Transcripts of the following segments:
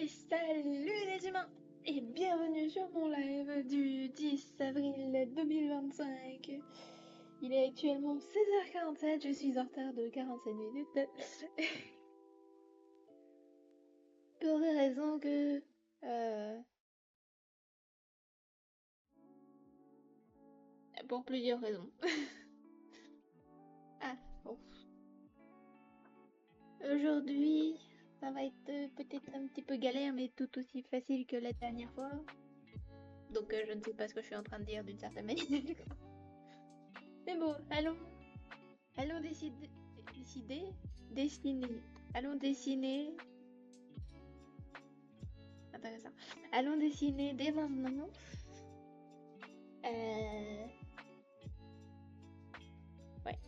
Salut les humains et bienvenue sur mon live du 10 avril 2025. Il est actuellement 16h47, je suis en retard de 47 minutes. Pour des raisons que... Pour plusieurs raisons. Ah, bon. Aujourd'hui, ça va être peut-être un petit peu galère, mais tout aussi facile que la dernière fois. Donc je ne sais pas ce que je suis en train de dire d'une certaine manière. Mais bon, allons dessiner. Allons dessiner. Intéressant. Allons dessiner dès maintenant. Ouais.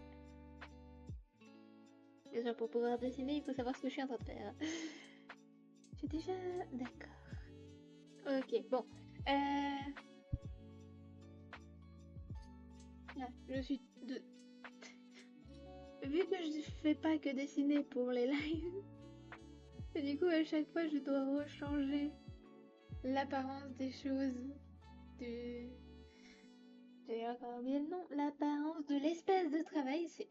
Déjà, pour pouvoir dessiner, il faut savoir ce que je suis en train de faire. J'ai déjà... D'accord. Ok, bon. Là, je suis... De... Vu que je fais pas que dessiner pour les lives, et du coup, à chaque fois, je dois rechanger l'apparence des choses. J'ai encore oublié le nom. L'apparence de l'espace de travail, c'est...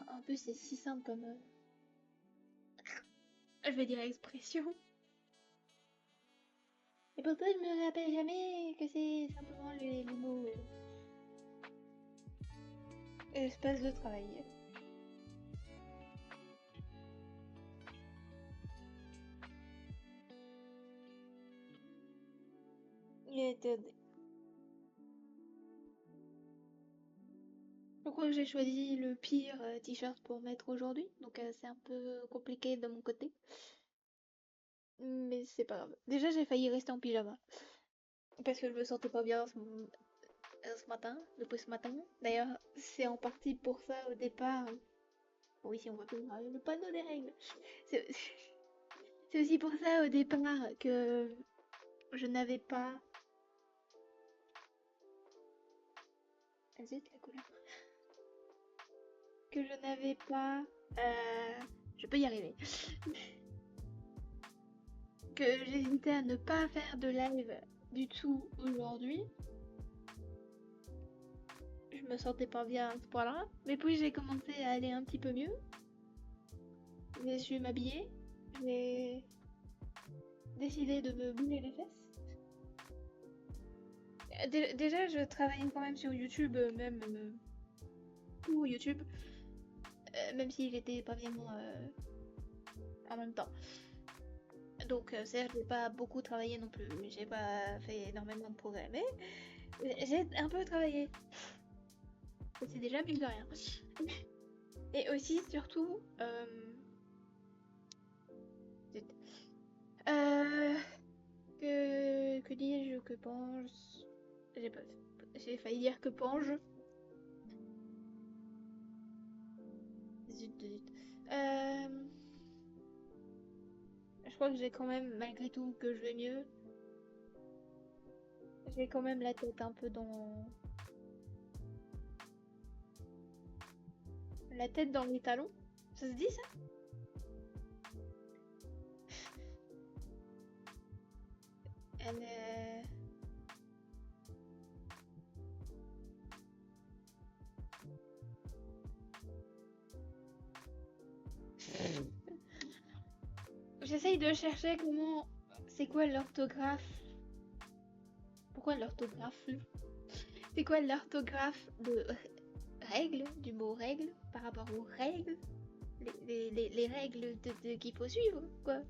En plus, c'est si simple comme... Je vais dire expression. Et pourtant, je me rappelle jamais que c'est simplement les mots... espace de travail. Je crois que j'ai choisi le pire t-shirt pour mettre aujourd'hui, donc c'est un peu compliqué de mon côté. Mais c'est pas grave. Déjà, j'ai failli rester en pyjama. Parce que je me sentais pas bien ce matin, depuis ce matin. D'ailleurs, c'est en partie pour ça au départ. Oui, si on voit plus le panneau des règles. C'est c'est aussi pour ça au départ que je n'avais pas. Zut, la couleur. Que je n'avais pas. Je peux y arriver. Que j'hésitais à ne pas faire de live du tout aujourd'hui. Je me sentais pas bien à ce point-là. Mais puis j'ai commencé à aller un petit peu mieux. J'ai su m'habiller. J'ai décidé de me bouger les fesses. Déjà, je travaillais quand même sur YouTube, même pour YouTube, même si j'étais pas vraiment en même temps. Donc, certes, j'ai pas beaucoup travaillé non plus, j'ai pas fait énormément de progrès, mais j'ai un peu travaillé. C'est déjà mieux que rien. Et aussi, surtout, que dis-je, que pense... J'ai failli dire que pense. Zut. Je crois que j'ai quand même, malgré tout, que je vais mieux. J'ai quand même la tête un peu dans... La tête dans les talons. Ça se dit ça? Elle est... J'essaye de chercher comment... C'est quoi l'orthographe? Pourquoi l'orthographe? C'est quoi l'orthographe de règle, du mot règle, par rapport aux règles? Les règles qu'il faut suivre, quoi.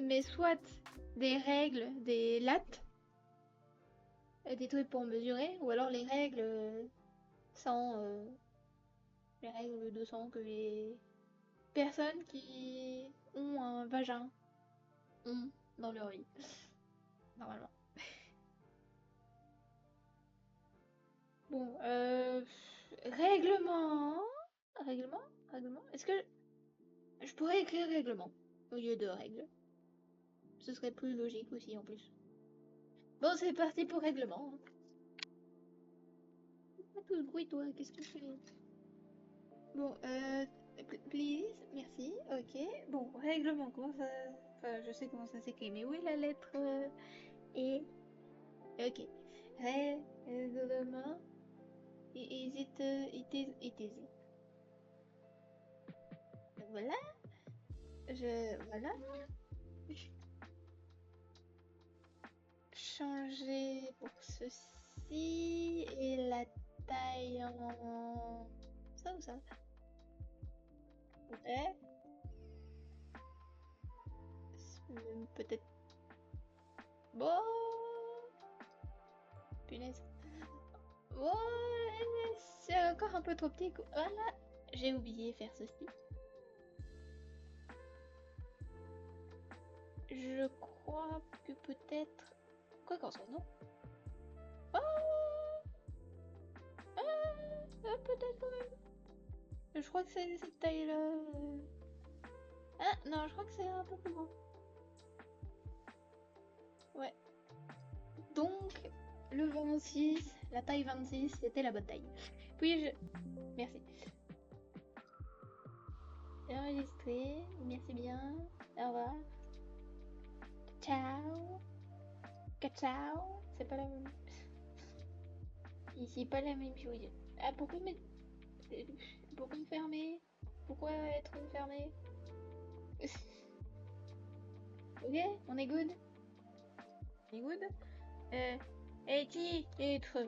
Mais soit des règles, des lattes, des trucs pour mesurer, ou alors les règles sans... les règles de sang que les personnes qui ont un vagin ont dans leur vie, normalement. Bon, règlement... Règlement? Règlement? Est-ce que je pourrais écrire règlement au lieu de règle? Ce serait plus logique aussi en plus. Bon, c'est parti pour règlement. Pas tout ce bruit, toi, qu'est-ce que tu fais? Bon, please, merci, ok. Bon, règlement? Comment ça... Enfin, je sais comment ça s'écrit, mais où est la lettre E? Ok. Règlement. Hésite, hésite. Voilà. Voilà. Changer pour ceci et la taille en ça ou ça? Ouais. Peut-être. Bon. Punaise. Ouais, c'est encore un peu trop petit. Voilà. J'ai oublié faire ceci. Je crois que peut-être. Quoi qu'en soit, non? Oh, peut-être quand même. Je crois que c'est cette taille-là. Ah, non, je crois que c'est un peu plus grand. Ouais. Donc, le 26, la taille 26, c'était la bonne taille. Puis-je... Merci. Enregistrer. Merci bien. Au revoir. Ciao. Ciao. C'est pas la même. Ici, pas la même chose. Ah, pourquoi me fermer? Pourquoi être fermé? Ok, on est good? On est good? Est-il être?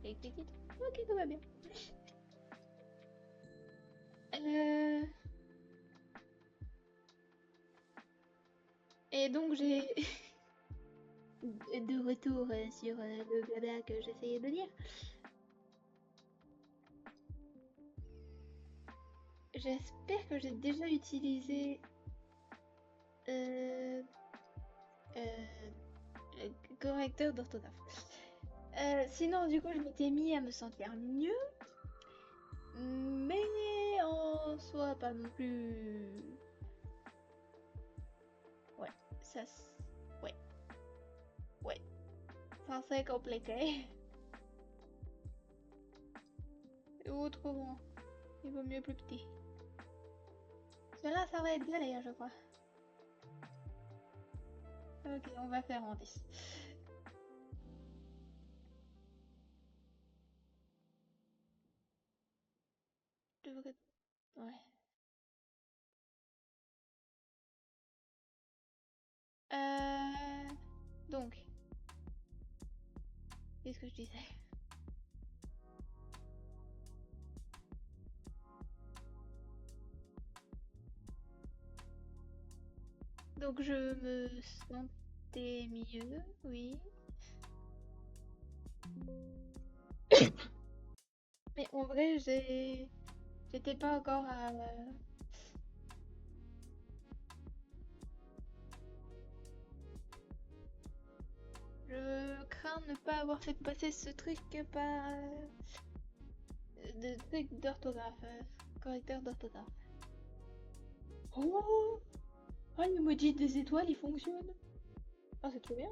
Ok, tout va bien. Et donc j'ai de retour sur le blabla que j'essayais de dire. J'espère que j'ai déjà utilisé le correcteur d'orthographe. Sinon, du coup, je m'étais mis à me sentir mieux, mais en soi, pas non plus. Ouais, ça. Ouais, ouais. Ça c'est compliqué. Autrement, il vaut mieux plus petit. Cela, ça va être galère, je crois. Ok, on va faire en 10. Devrait... Ouais. Donc, qu'est-ce que je disais? Donc, je me sentais mieux, oui. Mais en vrai, j'étais pas encore à... Je crains ne pas avoir fait passer ce truc par... de truc d'orthographe, correcteur d'orthographe. Oh! Oh, l'emoji des étoiles, il fonctionne! Oh, c'est trop bien!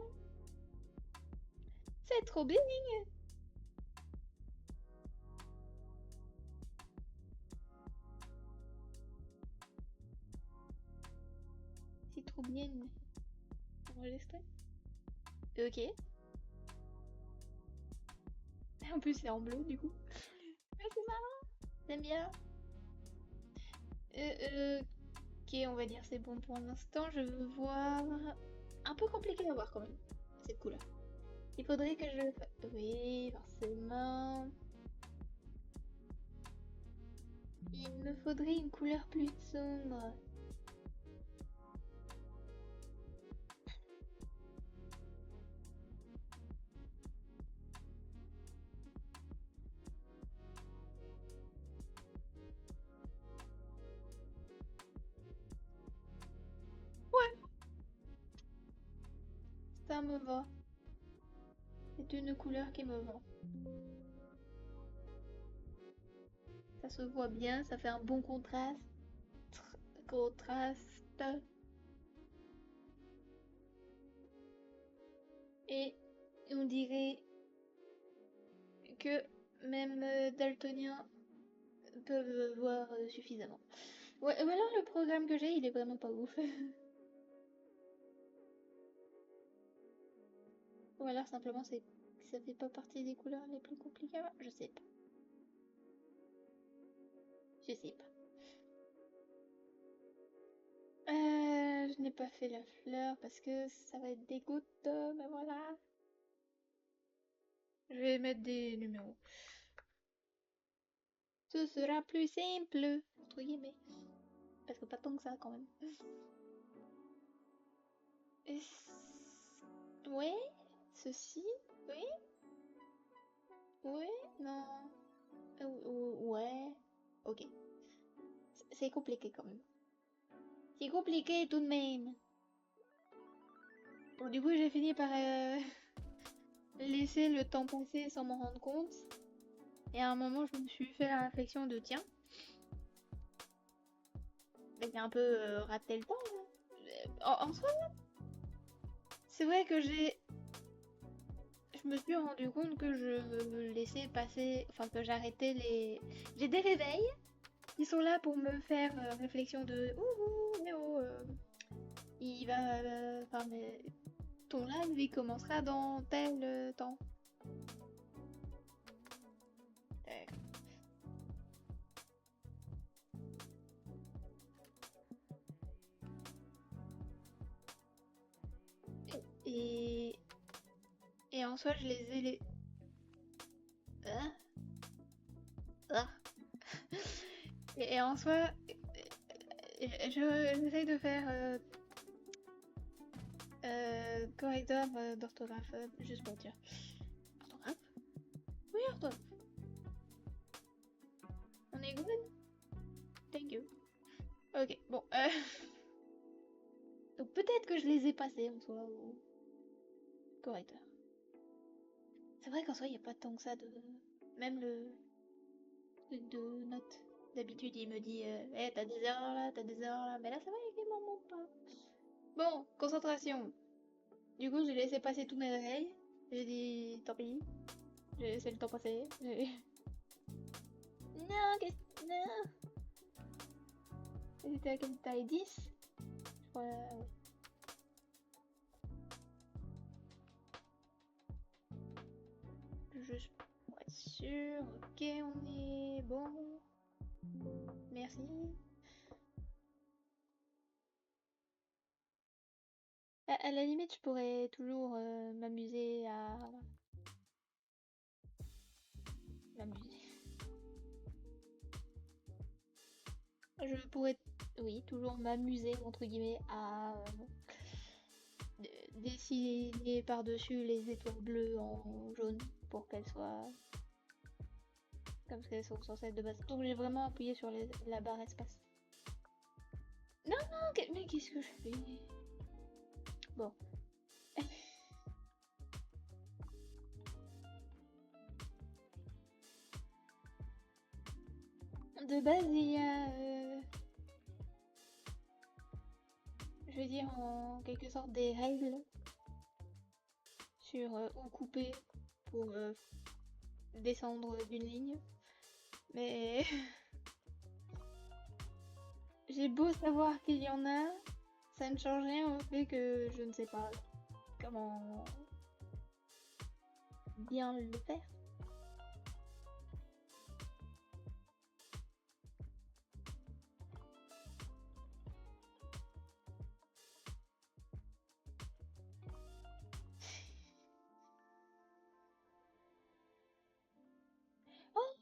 C'est trop bien! C'est trop bien! Enregistré? Ok. En plus, c'est en bleu, du coup. Ah, c'est marrant! J'aime bien! Ok, on va dire c'est bon pour l'instant. Je veux voir... Un peu compliqué à voir quand même, cette couleur. Il faudrait que je... Oui, forcément. Il me faudrait une couleur plus sombre. Ouais, ça me va. C'est une couleur qui me va. Ça se voit bien, ça fait un bon contraste. Contraste. Et on dirait que même daltoniens peuvent voir suffisamment. Ouais, ou alors le programme que j'ai, il est vraiment pas ouf. Ou alors simplement ça fait pas partie des couleurs les plus compliquées. Je sais pas. Je sais pas. Je n'ai pas fait la fleur parce que ça va être des gouttes, mais voilà. Je vais mettre des numéros. Ce sera plus simple, entre guillemets. Parce que pas tant que ça quand même. Ouais, ceci, oui, ouais, non, ouais, ok. C'est compliqué quand même. C'est compliqué tout de même. Bon, du coup, j'ai fini par laisser le temps passer sans m'en rendre compte. Et à un moment, je me suis fait la réflexion de tiens, j'ai un peu raté le temps. En soi, c'est vrai que je me suis rendu compte que je laissais passer, enfin que j'arrêtais les. J'ai des réveils qui sont là pour me faire réflexion de ouh, Néo, il va. Enfin, mais ton live il commencera dans tel temps. Euh, Et, et en soi, je les ai les. Ah, ah. Et en soi, j'essaye de faire correcteur d'orthographe, juste pour dire. Orthographe? Oui, orthographe. On est good? Thank you. Ok, bon. Donc peut-être que je les ai passés en soi au correcteur. C'est vrai qu'en soi, il n'y a pas tant que ça de. Même le truc de notes. D'habitude, il me dit hey, t'as des erreurs là, t'as des erreurs là. Mais là, c'est vrai qu'il m'en manque pas. Bon, concentration. Du coup, j'ai laissé passer tous mes réveils. J'ai dit tant pis. J'ai laissé le temps passer. Non, qu'est-ce. Non. C'était à quelle taille 10? Je crois. Ouais. Juste pour être sûr. Ok, on est bon. Merci. À la limite, je pourrais toujours m'amuser à m'amuser. Je pourrais, oui, toujours m'amuser entre guillemets à dessiner par-dessus les étoiles bleues en jaune pour qu'elles soient comme qu'elles sont censées être de base. Donc j'ai vraiment appuyé sur la barre espace. Non, non, mais qu'est-ce que je fais? Bon. De base, il y a, je vais dire en quelque sorte des règles sur où couper pour descendre d'une ligne. Mais j'ai beau savoir qu'il y en a, ça ne change rien au fait que je ne sais pas comment bien le faire. Oh,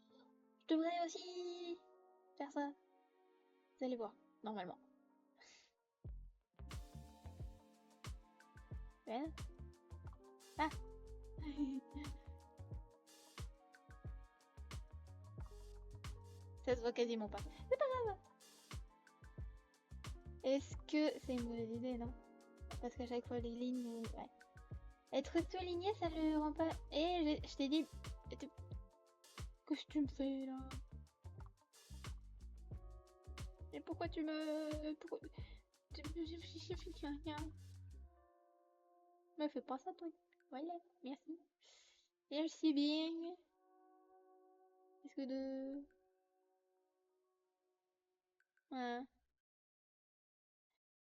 je devrais aussi faire ça. Vous allez voir, normalement. Ouais. Ah. Ça se voit quasiment pas. C'est pas grave. Est-ce que c'est une mauvaise idée, non? Parce qu'à chaque fois les lignes, ouais. Être souligné, ça le rend pas. Et je t'ai dit. Qu'est-ce que tu me fais là? Et pourquoi tu me. Pourquoi. Me fais pas ça, toi. Voilà, merci. Merci bien. Est-ce que de. Hein.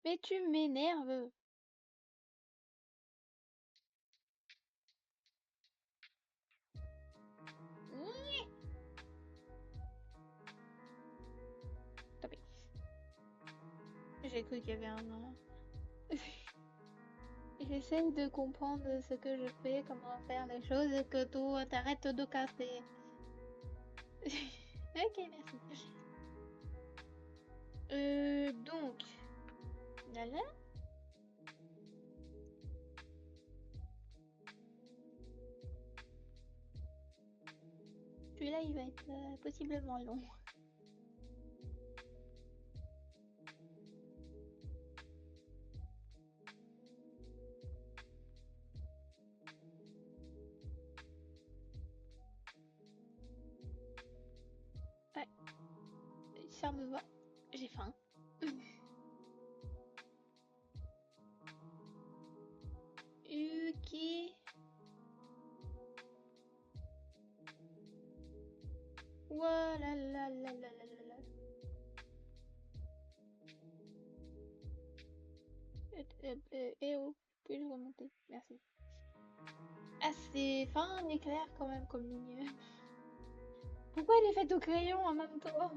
Mais tu m'énerves. Nyeh. Tant pis. J'ai cru qu'il y avait un nom. J'essaye de comprendre ce que je fais, comment faire les choses et que toi t'arrêtes de casser. Ok, merci. Donc, là là, celui-là il va être possiblement long. Ouais, ça me va. J'ai faim. Ok. Voilà la la la la la la. Eh oh, puis-je remonter? Merci. Ah, c'est fin et clair quand même comme ligne. Pourquoi elle est faite au crayon en même temps?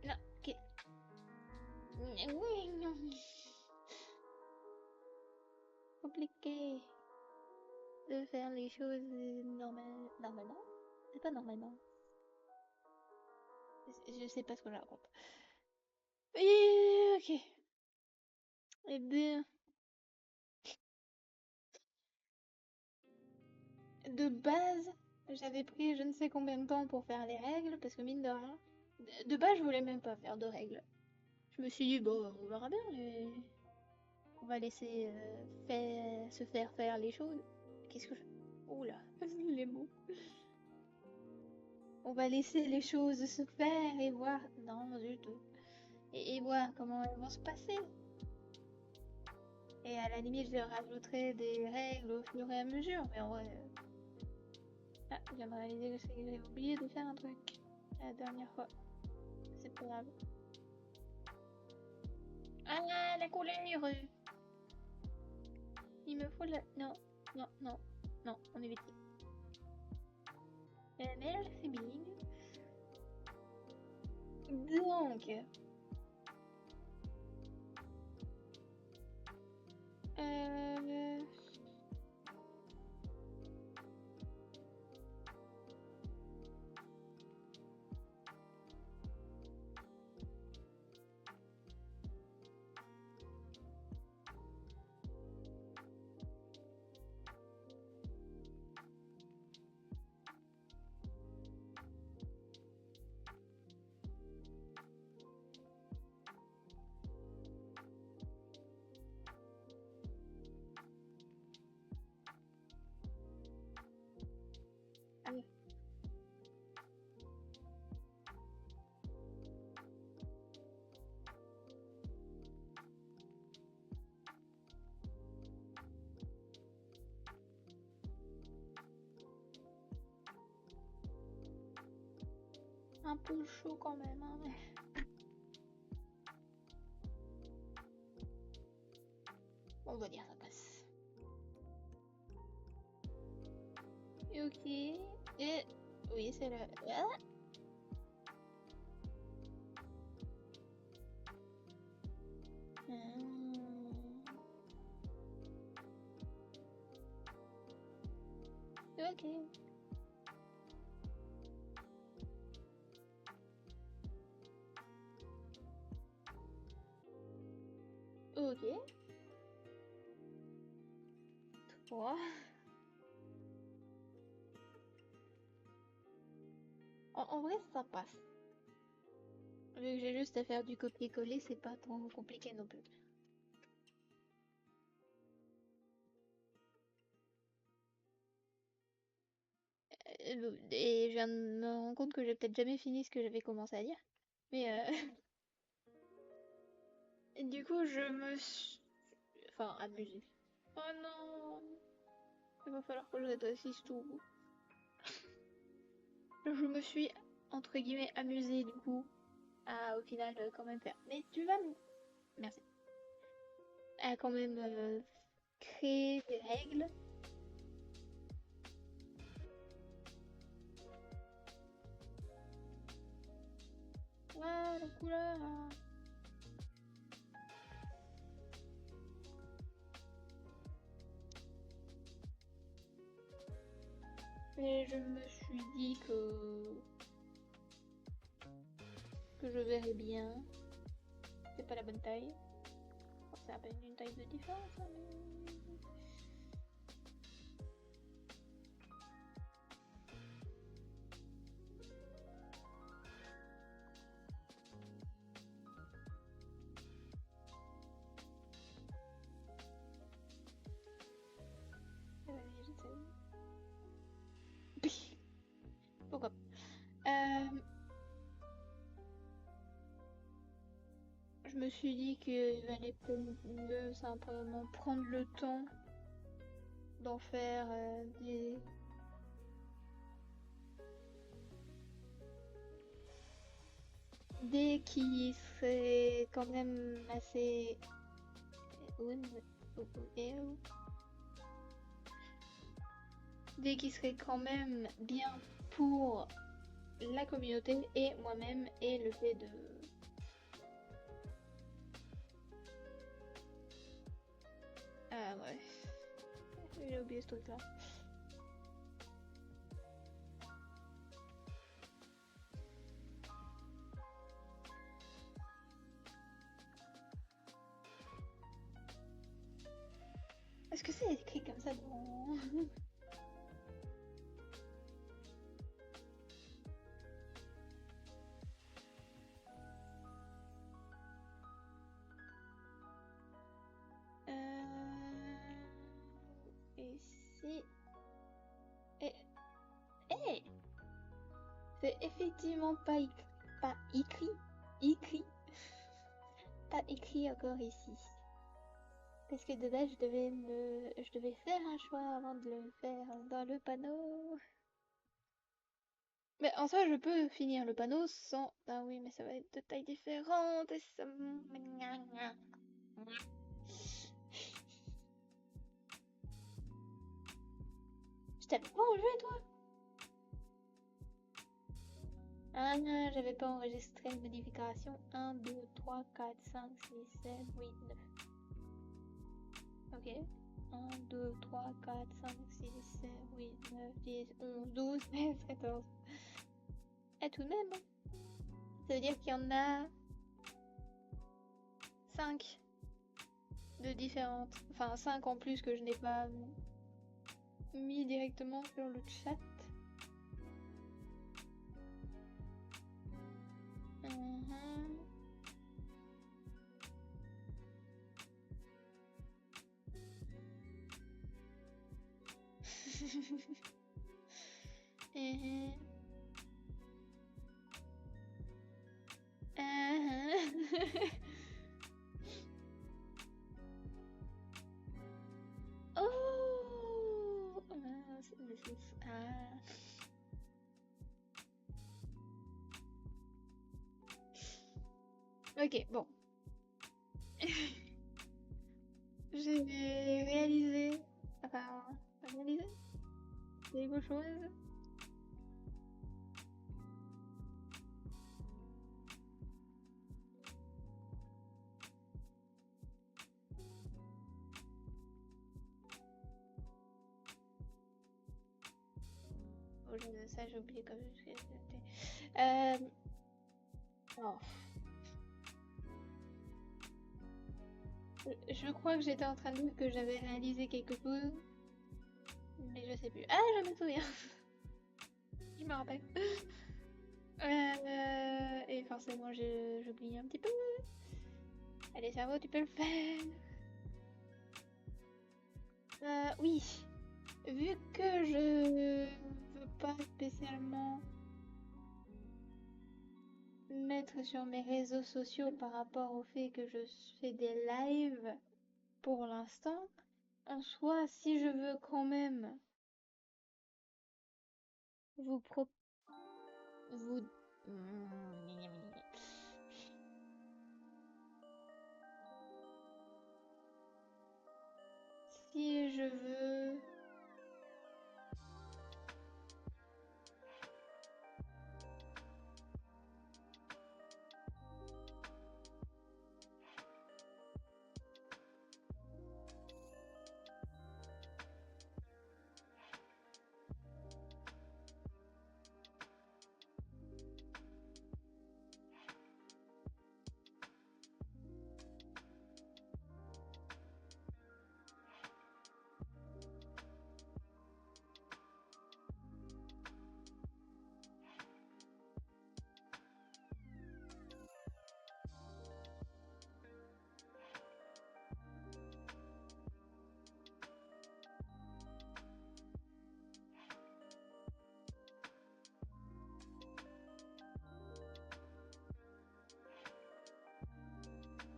Non, ok. Oui, non. Compliqué de faire les choses normalement. C'est pas normalement. Je sais pas ce que je raconte. Et, ok. Eh bien, de base, j'avais pris je ne sais combien de temps pour faire les règles, parce que mine de rien, de base, je voulais même pas faire de règles. Je me suis dit, bon, on verra bien, on va laisser se faire les choses. Qu'est-ce que je... Oula, les mots. On va laisser les choses se faire et voir... Non, du tout. Et voir comment elles vont se passer. Et à la limite, je rajouterai des règles au fur et à mesure, mais en vrai... Ah, je viens de réaliser que j'ai oublié de faire un truc la dernière fois. C'est pas grave. Ah, la couleur! Il me faut la... Non, non, non, non, on évite. La neige, c'est bien. Donc... Euh... Allez. Un peu chaud quand même, hein, mais... On va dire ça passe. Et ok. Et... Oui, c'est le... Ah. Ok. Ok. 3. En vrai, ça passe. Vu que j'ai juste à faire du copier-coller, c'est pas trop compliqué non plus. Et je viens de me rendre compte que j'ai peut-être jamais fini ce que j'avais commencé à dire. Mais Et du coup, je me suis... Enfin, amusée. Oh non! Il va falloir que je rétrécisse tout. Je me suis, entre guillemets, amusée, du coup, à, au final, quand même faire. Mais tu vas me... Merci. À quand même créer des règles. Voilà, la couleur. Et je me suis dit que je verrais bien. C'est pas la bonne taille. Bon, c'est à peine une taille de différence, hein, mais... Vas-y, j'essaie. Pourquoi pas. Je me suis dit qu'il valait peut-être mieux simplement prendre le temps d'en faire des qui seraient quand même assez des qui seraient quand même bien pour la communauté et moi-même et le fait de ah ouais, j'ai oublié ce truc là. Est-ce que c'est écrit comme ça dans... Ici... Eh, c'est effectivement pas écrit, pas écrit encore ici. Parce que de base, je devais faire un choix avant de le faire dans le panneau. Mais en soi, je peux finir le panneau sans... Ah oui, mais ça va être de taille différente et ça... Je t'avais pas enlevé, toi? Ah non, j'avais pas enregistré une modification. 1, 2, 3, 4, 5, 6, 7, 8, 9. Ok. 1, 2, 3, 4, 5, 6, 7, 8, 9, 10, 11, 12, 13, 14. Eh, tout de même, hein. Ça veut dire qu'il y en a 5 de différentes. Enfin, 5 en plus que je n'ai pas mis directement sur le chat. Oh, ok, bon. J'ai réalisé, enfin, réalisé quelque chose. Oh, ça j'ai oublié comme oh. Je crois que j'étais en train de dire que j'avais réalisé quelque chose, mais je sais plus. Ah, je me souviens. Je me rappelle. Et forcément, j'oublie un petit peu. Allez, cerveau, tu peux le faire. Oui. Vu que je veux pas spécialement mettre sur mes réseaux sociaux par rapport au fait que je fais des lives pour l'instant. En soi, si je veux quand même vous pro... vous... Si je veux...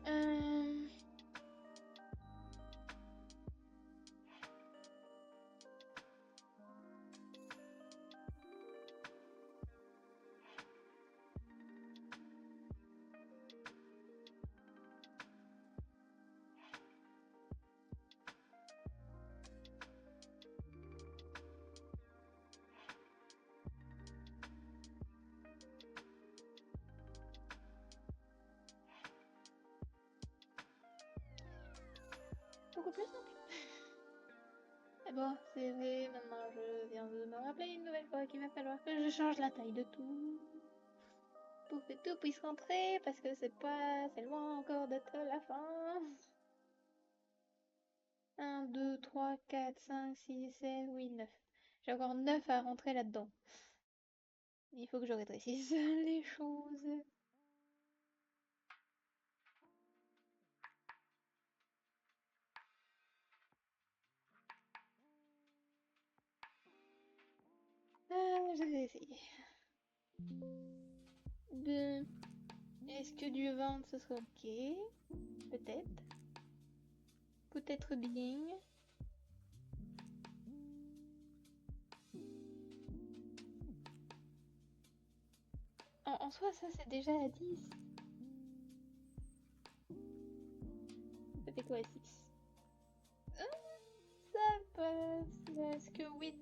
Euh, Beaucoup plus simple. Et bon, c'est vrai, maintenant je viens de me rappeler une nouvelle fois qu'il va falloir que je change la taille de tout. Pour que tout puisse rentrer, parce que c'est loin encore d'être la fin. 1, 2, 3, 4, 5, 6, 7, 8, 9. J'ai encore 9 à rentrer là-dedans. Il faut que je rétrécisse les choses. Je vais essayer. Bon. Est-ce que du ventre ce serait ok? Peut-être. Peut-être bien. En soi, ça c'est déjà à 10. Ça fait quoi 6? Ça passe. Est-ce que 8...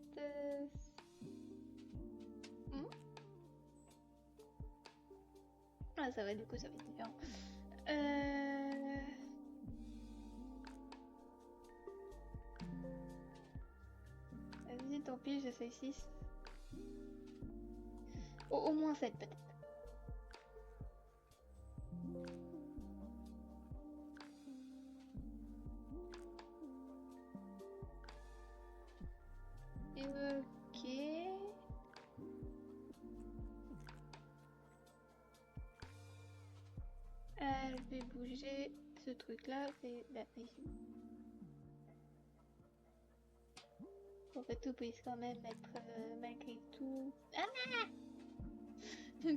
Ah, ça va, du coup, ça va être différent. Vas-y, tant pis, j'essaye 6. Au moins 7, peut-être. Ok. Je vais bouger ce truc-là. C'est ici. Pour que tout puisse quand même être malgré tout. Ah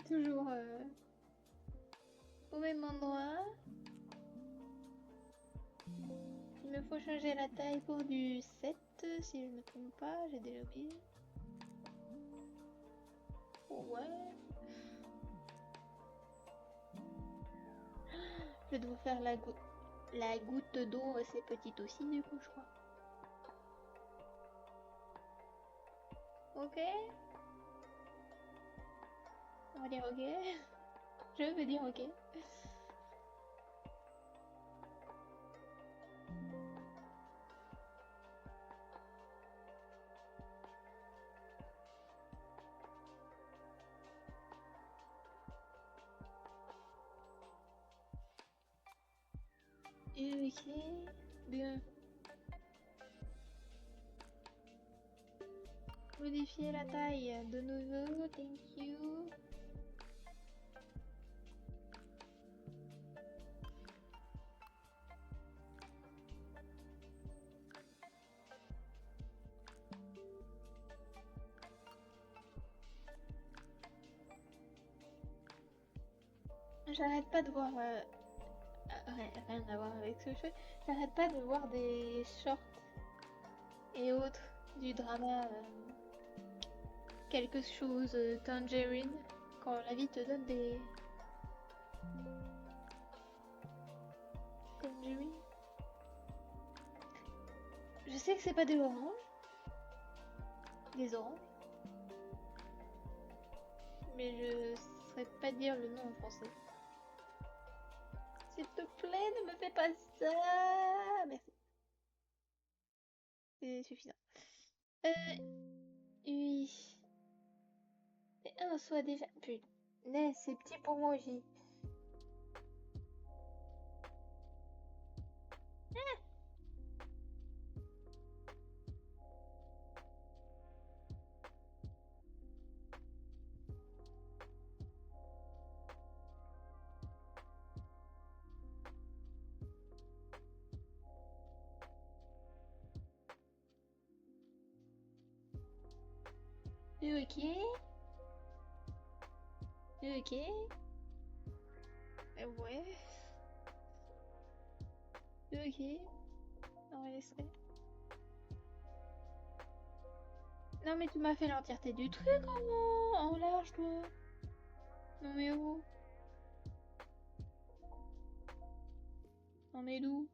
toujours au même endroit. Il me faut changer la taille pour du 7, si je ne me trompe pas. J'ai déjà oublié. Ouais. Je dois faire la goutte d'eau, c'est petite aussi du coup, je crois. Ok. On va dire ok. Je veux dire ok. Ok. Bien. Modifier la taille de nouveau, thank you. j'arrête pas de voir... rien à voir avec ce que je fais. J'arrête pas de voir des shorts et autres du drama quelque chose Tangerine quand la vie te donne des Tangerine. Je sais que c'est pas des oranges, des oranges, mais je saurais pas dire le nom en français. S'il te plaît, ne me fais pas ça. Merci. C'est suffisant. Oui. Et un soit déjà. Putain, c'est petit pour moi aussi. Ok. Ok. Ouais. Ok. Enregistré. Non mais tu m'as fait l'entièreté du truc en large toi. Non mais où? Non mais d'où?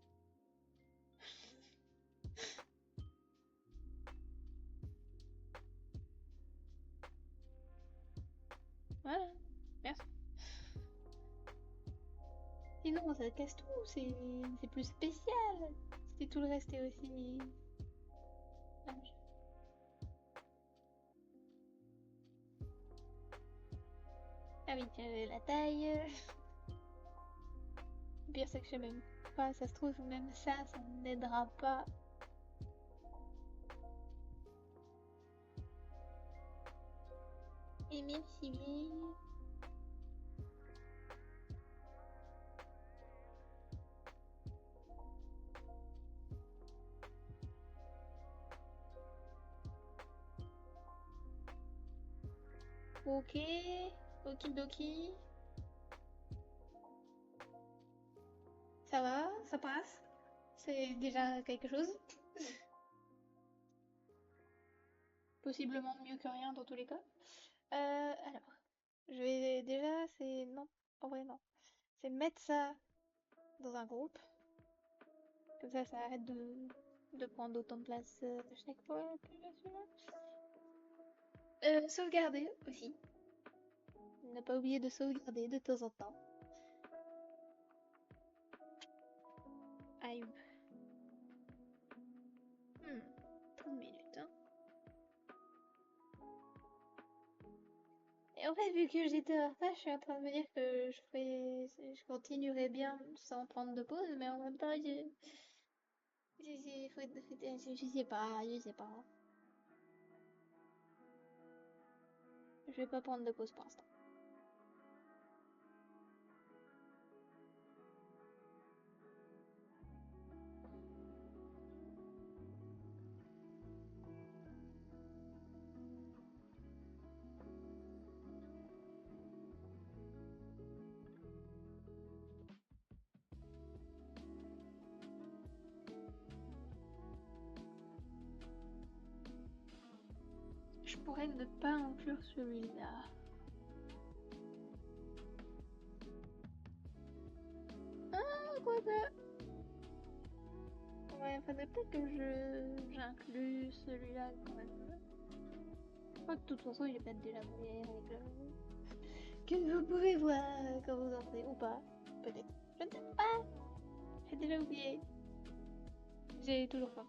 Voilà. Merci. Sinon ça casse tout, c'est plus spécial. Si tout le reste est aussi large. Ah oui, tiens, la taille. Le pire c'est que je sais même pas, ça se trouve même ça n'aidera pas. Et merci. Ok, okidoki. Ça va, ça passe. C'est déjà quelque chose. Possiblement mieux que rien dans tous les cas. Alors, je vais déjà, c'est... Non, en vrai non. C'est mettre ça dans un groupe. Comme ça arrête de prendre autant de place chaque fois que je suis là. Sauvegarder aussi. Ne pas oublier de sauvegarder de temps en temps. Aïe. 30 minutes, hein. Et en fait, vu que j'étais en retard, je suis en train de me dire que je continuerai bien sans prendre de pause, mais en même temps, je sais pas, je sais pas. Je vais pas prendre de pause pour l'instant. Je pourrais ne pas inclure celui-là. Ah, quoi que... Ouais, faudrait peut-être que j'inclus celui-là quand même. Je crois que de toute façon, il est peut-être déjà brouillé avec le... Que vous pouvez voir quand vous entrez, ou pas. Peut-être. Je ne sais pas. J'ai déjà oublié. J'ai toujours faim.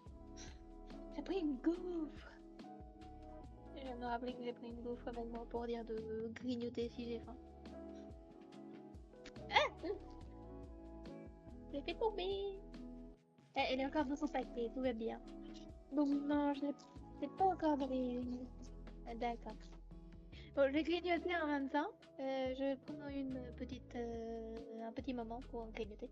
J'ai pris une gaufre. Je viens de me rappeler que j'ai pris une gaufre avec moi pour dire de grignoter si j'ai faim. Ah, j'ai fait tomber. Elle est encore dans son paquet, tout va bien. Donc non, je l'ai pas encore dans les... D'accord. Bon, je vais grignoter en même temps. Je vais prendre un petit moment pour grignoter.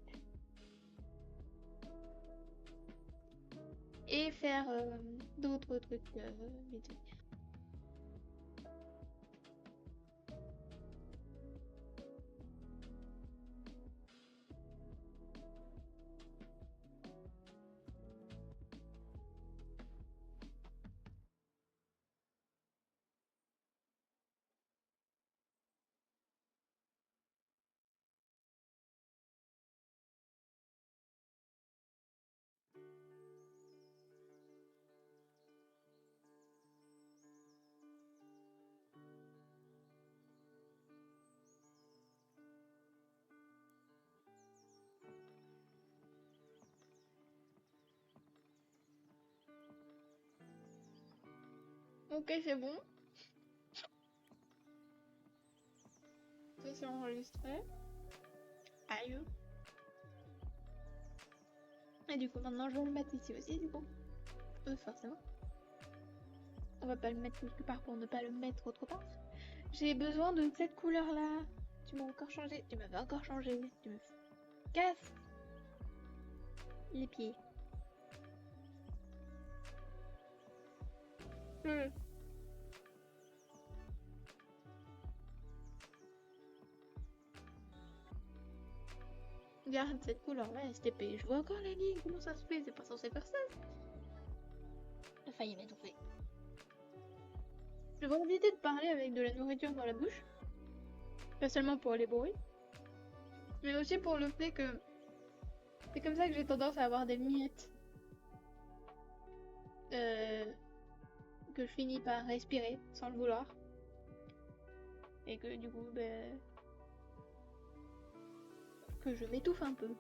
Et faire d'autres trucs vite fait. Ok, c'est bon. Ça c'est enregistré. Aïe. Et du coup, maintenant je vais le mettre ici aussi, du coup. Forcément. On va pas le mettre quelque part pour ne pas le mettre autre part. J'ai besoin de cette couleur-là. Tu m'as encore changé. Tu m'avais encore changé. Tu me casses les pieds. Regarde cette couleur-là, STP. Je vois encore la ligne. Comment ça se fait? C'est pas censé faire ça. J'ai failli m'étouffer. Je vais éviter de parler avec de la nourriture dans la bouche. Pas seulement pour les bruits. Mais aussi pour le fait que c'est comme ça que j'ai tendance à avoir des miettes. Que je finis par respirer sans le vouloir. Et que du coup, ben, que je m'étouffe un peu.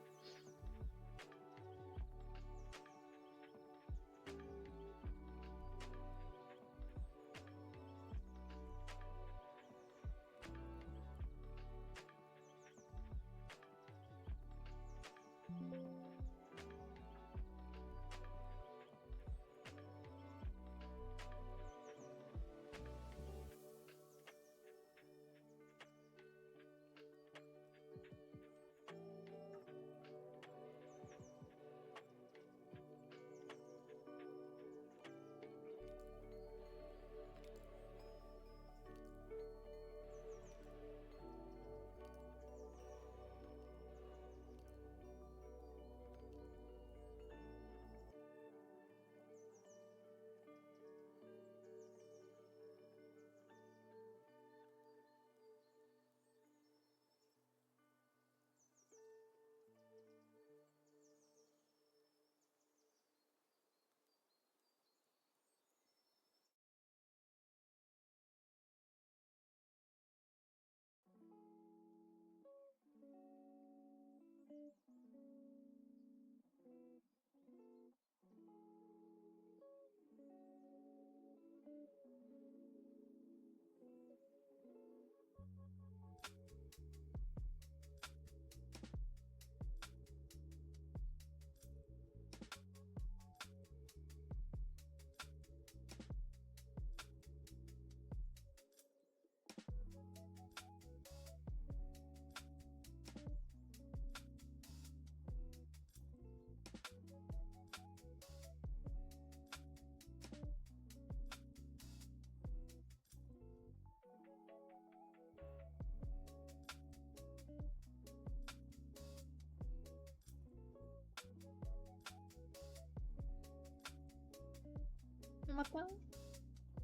On m'attend,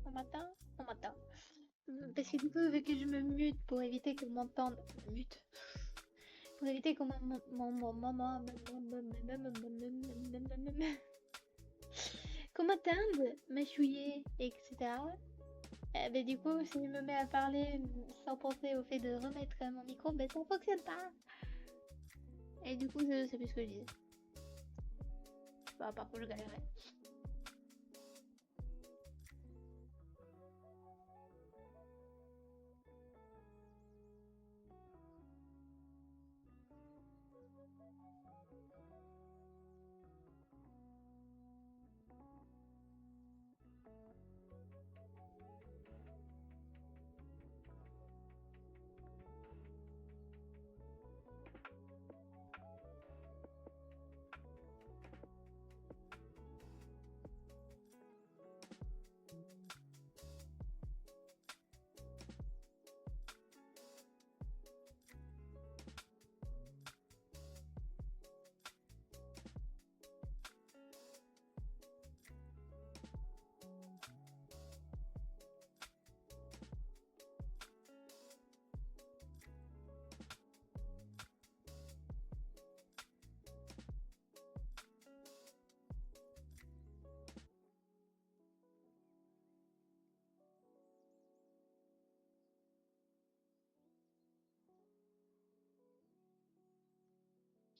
on m'attend, on m'attend. Parce que du coup, vu que je me mute pour éviter qu'on m'entende, mute, pour éviter qu'on qu'on m'entende, m'achouiller, etc. Ben, du coup, si je me mets à parler sans penser au fait de remettre mon micro, ben ça fonctionne pas. Et du coup, je sais plus ce que je disais. Je sais pas, par contre, je galérais.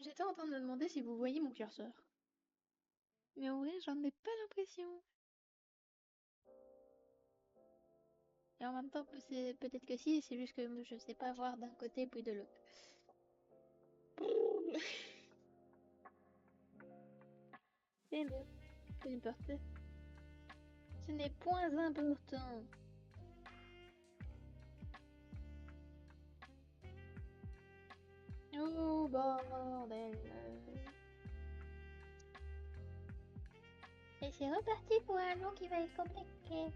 J'étais en train de me demander si vous voyez mon curseur. Mais en vrai, j'en ai pas l'impression. Et en même temps, peut-être que si, c'est juste que je sais pas voir d'un côté puis de l'autre. C'est bon, peu importe. Ce n'est point important. Oh bordel. Et c'est reparti pour un long qui va être compliqué.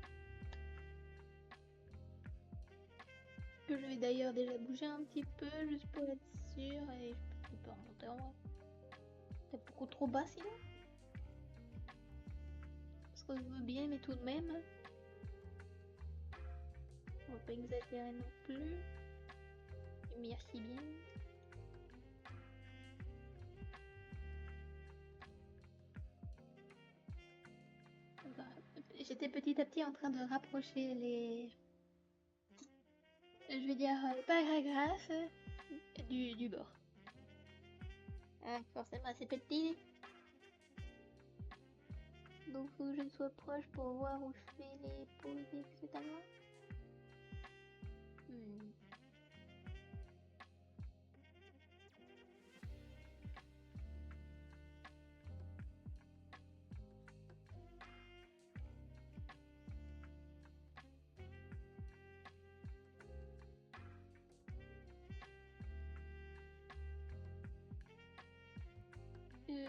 Que je vais d'ailleurs déjà bouger un petit peu juste pour être sûr et je peux pas remonter en haut. C'est beaucoup trop bas sinon. Parce que je veux bien mais tout de même. On va pas exagérer non plus. Merci bien. J'étais petit à petit en train de rapprocher les, je vais dire, paragraphes du bord. Ah, forcément c'est petit. Donc faut que je sois proche pour voir où je fais les pauses, etc. Hmm.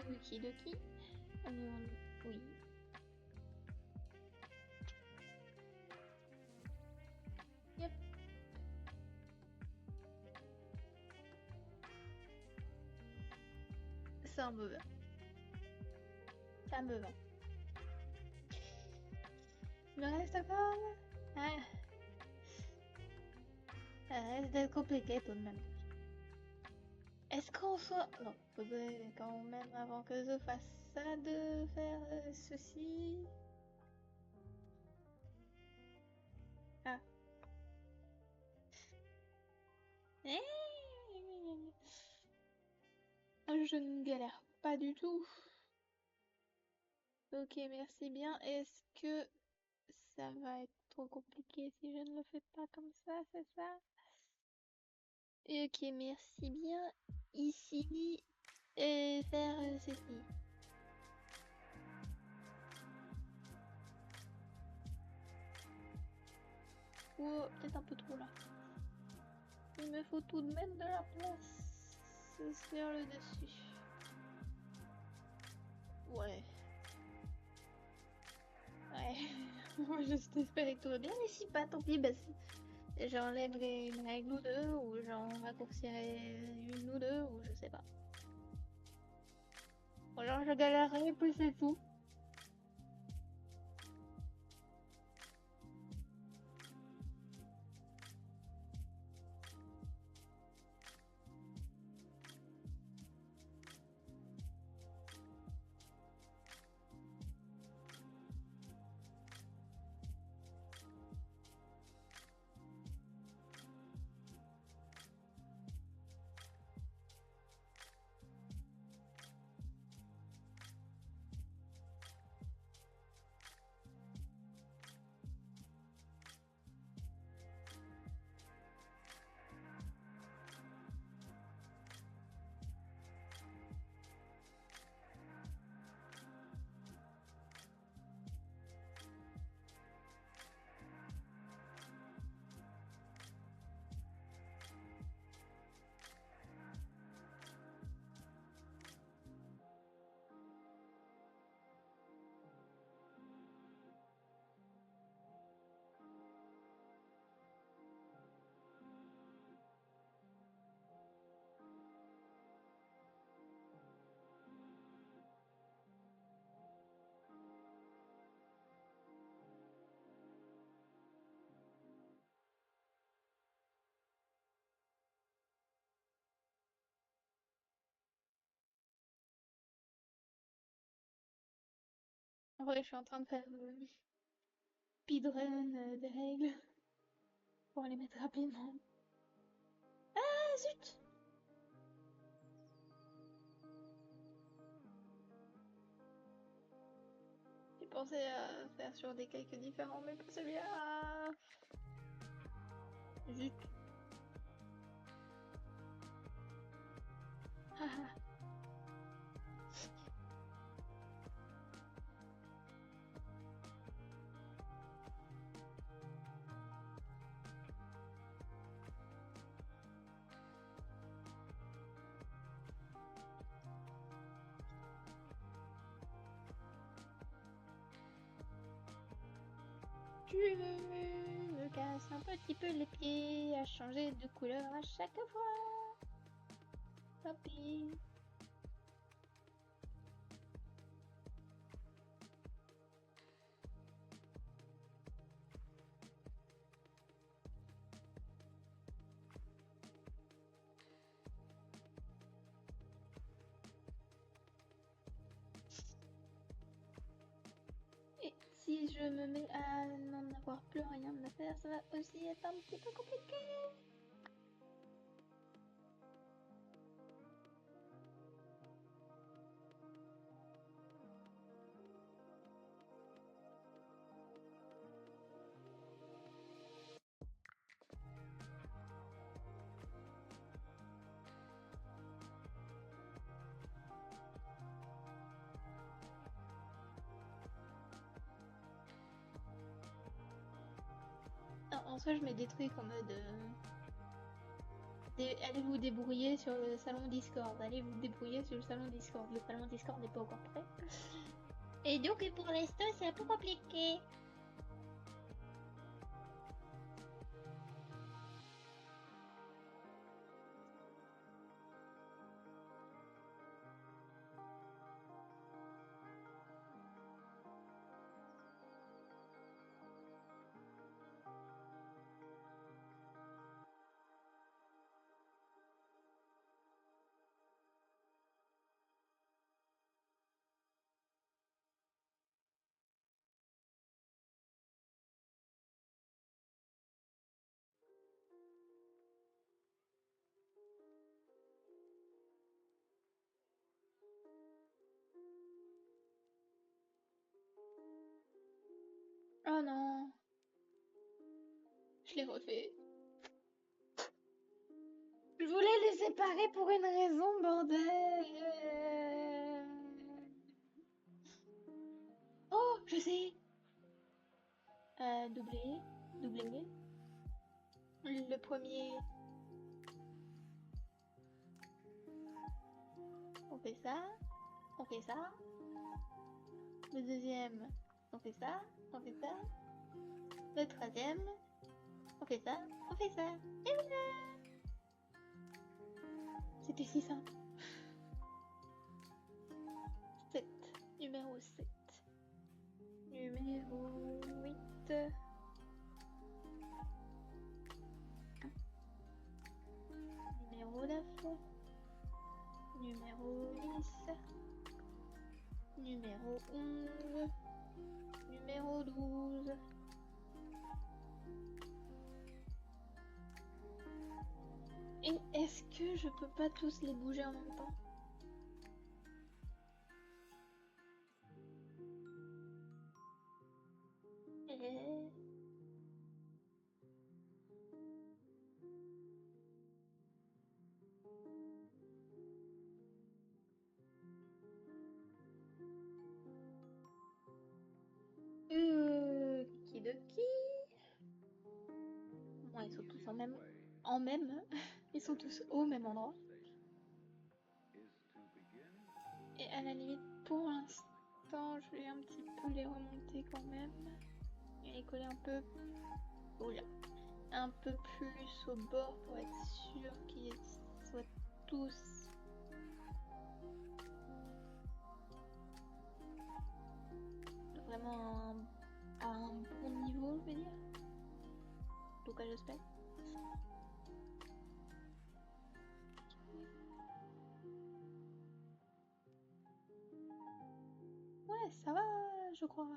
Okidoki. Oui. Yep. Ça me va. Ça me va. Il me reste encore. Ah. Ça reste d'être compliqué tout de même. Est-ce qu'on soit... Non, faudrait quand même, avant que je fasse ça, de faire ceci. Ah. Je ne galère pas du tout. Ok, merci bien. Est-ce que ça va être trop compliqué si je ne le fais pas comme ça, c'est ça? Ok, merci bien. Ici, et faire ceci. Ou peut-être un peu trop là. Il me faut tout de même de la place sur le dessus. Ouais. Ouais. Moi, juste espérer que tout va bien. Et si pas, tant pis. Bah, j'enlèverai une règle ou deux, ou j'en raccourcirai une ou deux, ou je sais pas. Ou alors je galérerai, puis c'est tout. En vrai, je suis en train de faire speedrun des règles pour les mettre rapidement. Ah zut! J'ai pensé à faire sur des cakes différents, mais pas celui-là. Zut. Haha. Tu me casses un petit peu les pieds à changer de couleur à chaque fois. Papy. Et si je me mets à n'en avoir plus rien à faire, ça va aussi être un petit peu compliqué. En soi, je mets des trucs en mode allez vous débrouiller sur le salon Discord. Allez vous débrouiller sur le salon Discord. Le salon Discord n'est pas encore prêt. Et donc, pour l'instant, c'est un peu compliqué. Oh non. Je l'ai refait. Je voulais les séparer pour une raison, bordel. Oh, je sais. Doubler. Doubler. Le premier, on fait ça. On fait ça. Le deuxième, on fait ça. On fait ça. Le troisième, on fait ça. On fait ça. Et voilà. C'était si simple. 7. Numéro 7. Numéro 8. Numéro 9. Numéro 10. Numéro 11. Numéro 12. Et est-ce que je peux pas tous les bouger en même temps? Kidoki. Bon, ils sont tous en même. Ils sont tous au même endroit. Et à la limite, pour l'instant, je vais un petit peu les remonter quand même. Et les coller un peu. Oula. Un peu plus au bord pour être sûr qu'ils soient tous vraiment à un bon niveau, je veux dire. En tout cas, j'espère. Ouais, ça va, je crois.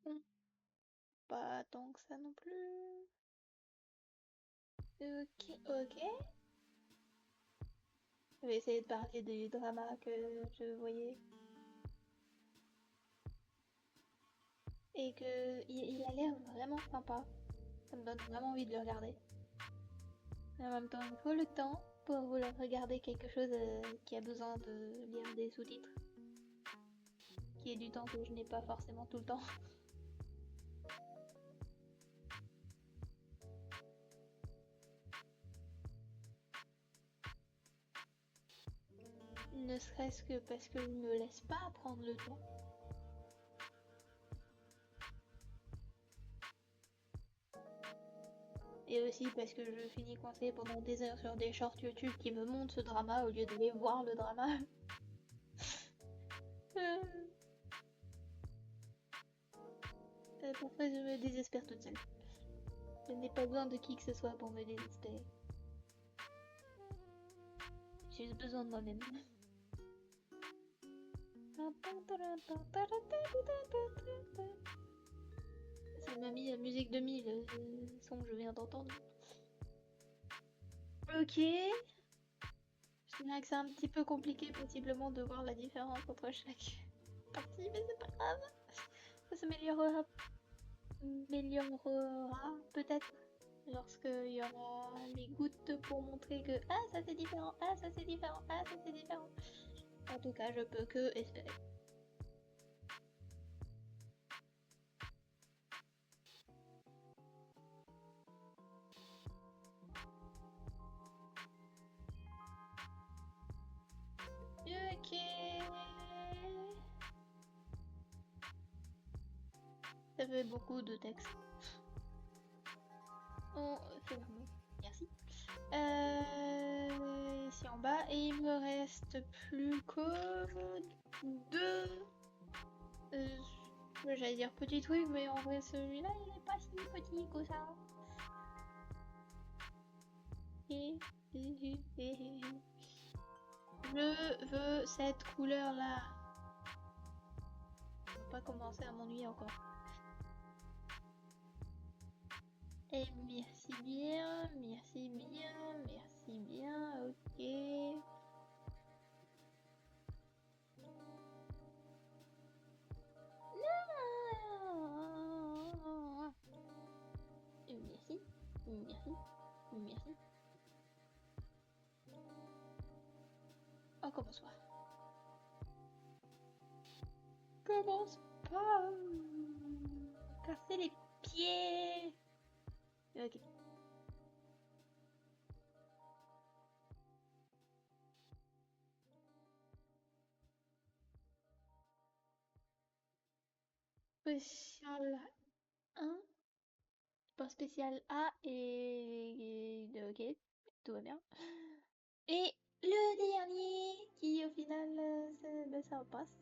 Bon, pas tant que ça non plus. Ok. Je vais essayer de parler des dramas que je voyais. et que il a l'air vraiment sympa. Ça me donne vraiment envie de le regarder. Mais en même temps, il faut le temps pour vouloir regarder quelque chose qui a besoin de lire des sous-titres. Qui est du temps que je n'ai pas forcément tout le temps. Ne serait-ce que parce que je me laisse pas prendre le temps. Et aussi parce que je finis coincée pendant des heures sur des shorts YouTube qui me montrent ce drama au lieu d'aller voir le drama. Parfois je me désespère toute seule. Je n'ai pas besoin de qui que ce soit pour me désespérer. J'ai juste besoin de moi-même. Ça m'a mis la musique 2000, le son que je viens d'entendre. Ok. Je dirais que c'est un petit peu compliqué possiblement de voir la différence entre chaque partie, mais c'est pas grave. Ça s'améliorera peut-être lorsque il y aura les gouttes pour montrer que ah ça c'est différent, ah ça c'est différent, ah ça c'est différent. En tout cas, je peux que espérer. Ok. Ça fait beaucoup de texte. On ferme. Merci. Ici en bas. Et il me reste plus que deux. J'allais dire petit truc, mais en vrai celui-là il est pas si petit que ça. Je veux cette couleur là. Je vais pas commencer à m'ennuyer encore. Et merci bien, merci bien, merci bien, ok. Merci, merci, merci. Oh, commence pas. Commence pas. Casser les pieds. Ok. Spécial 1. Pas spécial A et ok, tout va bien. Et le dernier qui au final ça passe.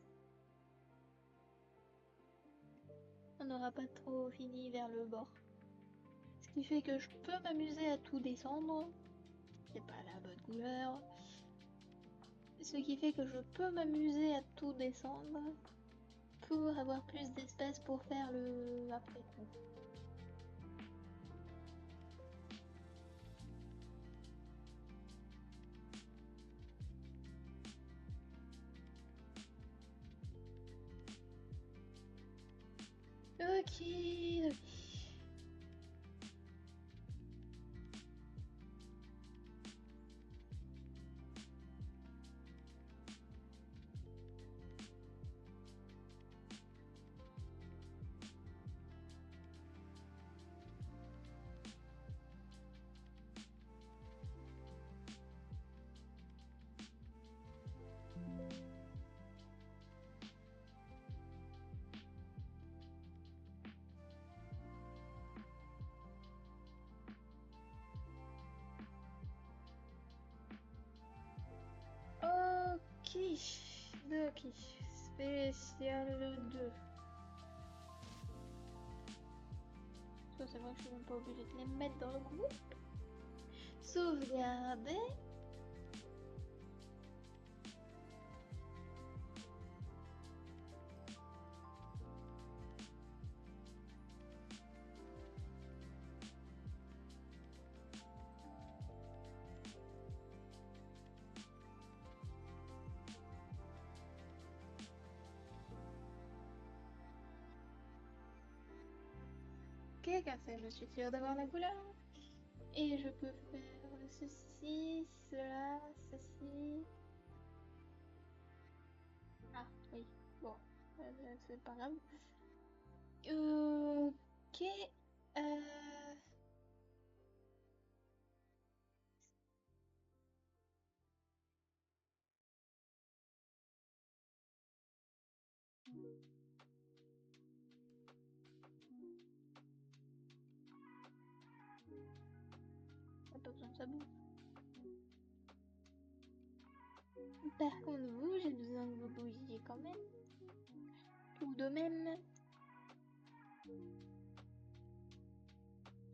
On n'aura pas trop fini vers le bord. Ce qui fait que je peux m'amuser à tout descendre. C'est pas la bonne couleur. Ce qui fait que je peux m'amuser à tout descendre pour avoir plus d'espace pour faire le après coup. Ok. Ok. Ok. Spécial 2. Ça, c'est vrai que je suis même pas obligée de les mettre dans le groupe. Sauvegarder. Ok, car ça, je suis sûre d'avoir la couleur. Et je peux faire ceci, cela, ceci. Ah, oui, bon, c'est pas grave. Ok. Euh... Pas besoin de sabot. Par contre, vous, j'ai besoin que vous bougiez quand même. Tout de même.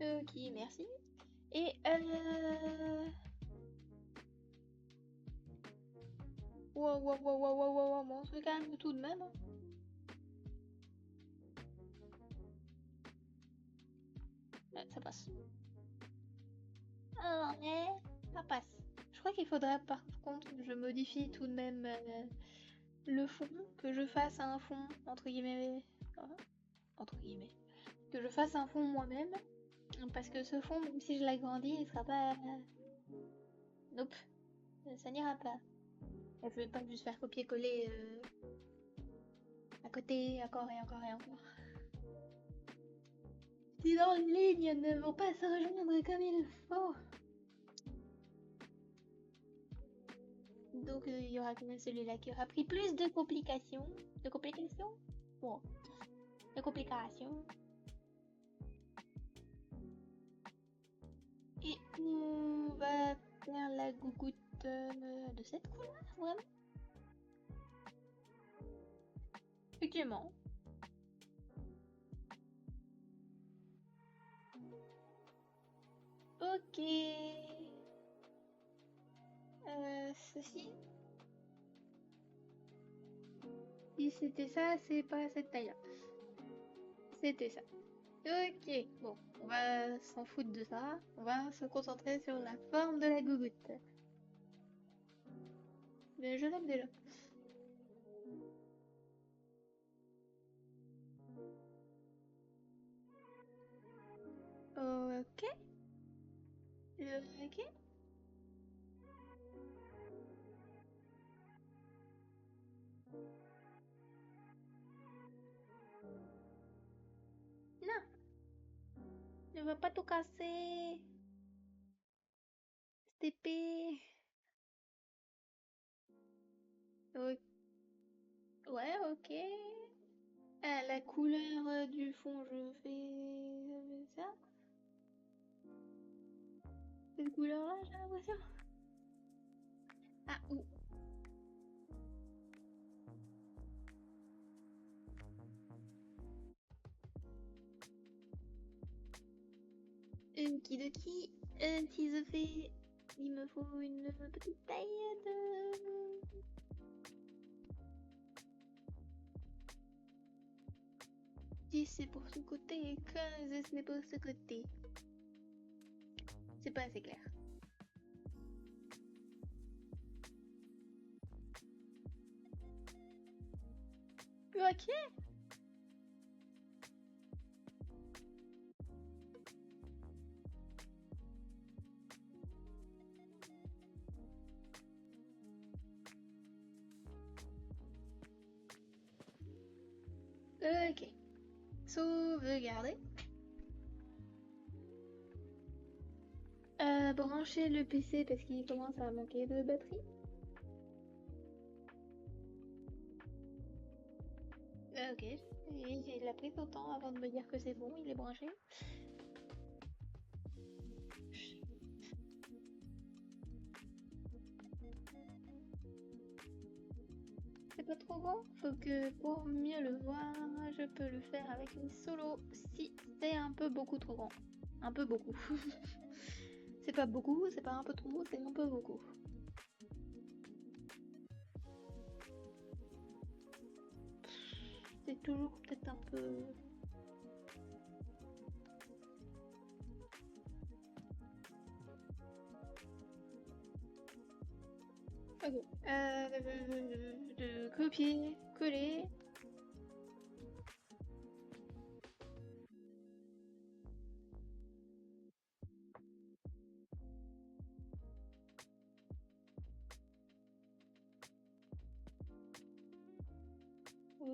Ok, merci. Et wow, wow, wow, wow, wow, wow, bon, on se calme tout de même. Ouais, ça passe. Ah, mais ça passe. Je crois qu'il faudrait par contre que je modifie tout de même le fond, que je fasse un fond entre guillemets, entre guillemets, que je fasse un fond moi-même, parce que ce fond, même si je l'agrandis, il sera pas, nope, ça n'ira pas. Je vais pas juste faire copier-coller à côté, encore et encore et encore. Sinon les lignes ne vont pas se rejoindre comme il faut. Donc il y aura quand même celui-là qui aura pris plus de complications. De complications? Bon. De complications. Et on va faire la gougoute de cette couleur, vraiment. Effectivement. Ok. Ceci. Si c'était ça, c'est pas cette taille-là. C'était ça. Ok, bon, on va s'en foutre de ça. On va se concentrer sur la forme de la gougoute. Mais je l'aime déjà. Ok. Ok. Non, ne va pas tout casser. Cette épée. Ouais, ok. La couleur du fond, je fais ça. Cette couleur-là, j'ai l'impression. Ah, ou. Kidoki. Si je fais. Il me faut une petite taille de. 10 c'est pour ce côté et 15 c'est pour ce côté. C'est pas assez clair. Ok. Ok. Sauvegarder. Brancher le PC parce qu'il commence à manquer de batterie. Ok. Et il a pris son temps avant de me dire que c'est bon, il est branché. C'est pas trop grand, faut que pour mieux le voir, je peux le faire avec une solo si c'est un peu beaucoup trop grand. Un peu beaucoup. C'est pas beaucoup, c'est pas un peu trop, c'est un peu beaucoup. C'est toujours peut-être un peu... Ok. De copier, coller.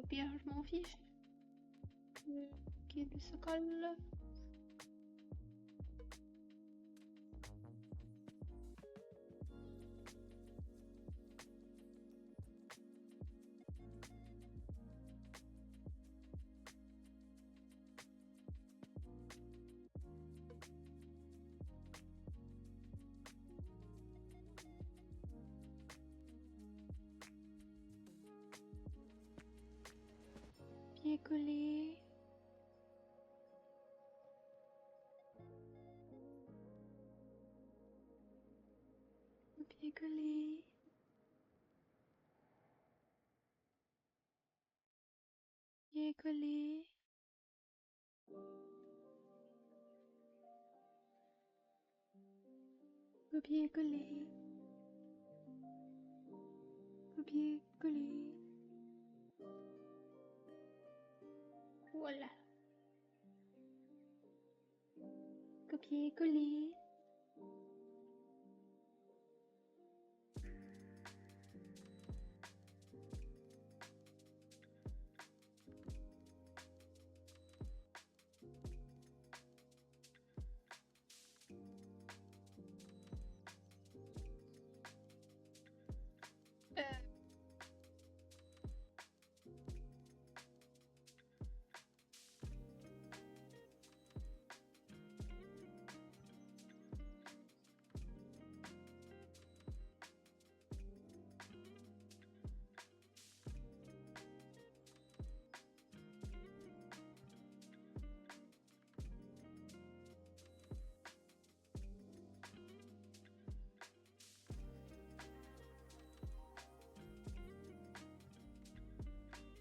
pire, je m'en fiche. Ok, ça colle. Copier-coller. Copier-coller. Copier-coller. Copier-coller. Copier-coller. Voilà. Copier-coller.